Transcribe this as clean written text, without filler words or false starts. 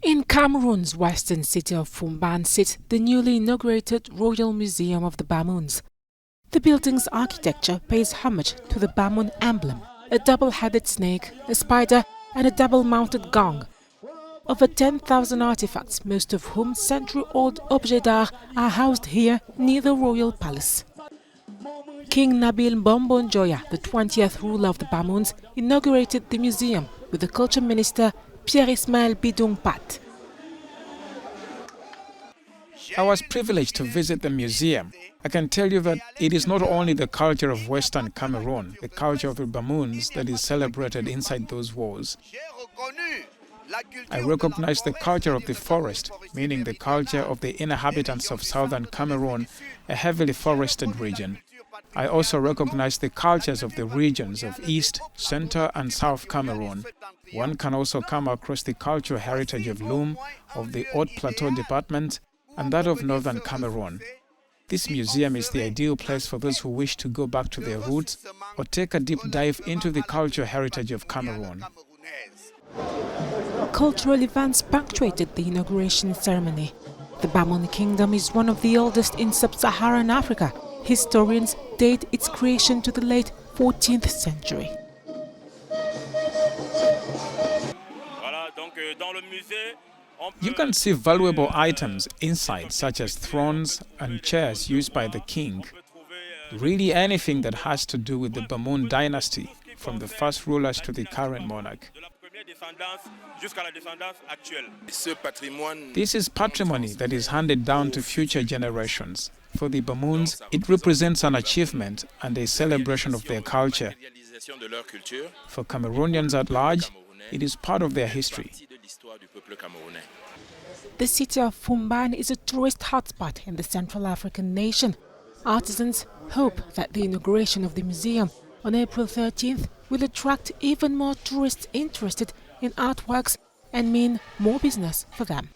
In Cameroon's western city of Foumban sits the newly inaugurated Royal Museum of the Bamouns. The building's architecture pays homage to the Bamoun emblem, a double-headed snake, a spider and a double-mounted gong. Over 10,000 artifacts, most of whom century-old objets d'art, are housed here near the royal palace. King Nabil Bombonjoya, the 20th ruler of the Bamouns, inaugurated the museum with the culture minister Pierre-Ismaël Bidong-Pat. I was privileged to visit the museum. I can tell you that it is not only the culture of Western Cameroon, the culture of the Bamouns, that is celebrated inside those walls. I recognize the culture of the forest, meaning the culture of the inhabitants of southern Cameroon, a heavily forested region. I also recognize the cultures of the regions of East, Center and South Cameroon. One can also come across the cultural heritage of Loum, of the Haute Plateau Department, and that of Northern Cameroon. This museum is the ideal place for those who wish to go back to their roots or take a deep dive into the cultural heritage of Cameroon. Cultural events punctuated the inauguration ceremony. The Bamoun Kingdom is one of the oldest in sub-Saharan Africa. Historians date its creation to the late 14th century. You can see valuable items inside, such as thrones and chairs used by the king. Really anything that has to do with the Bamoun dynasty, from the first rulers to the current monarch. This is patrimony that is handed down to future generations. For the Bamouns, it represents an achievement and a celebration of their culture. For Cameroonians at large, it is part of their history. The city of Foumban is a tourist hotspot in the Central African nation. Artisans hope that the inauguration of the museum on April 13th will attract even more tourists interested in artworks and mean more business for them.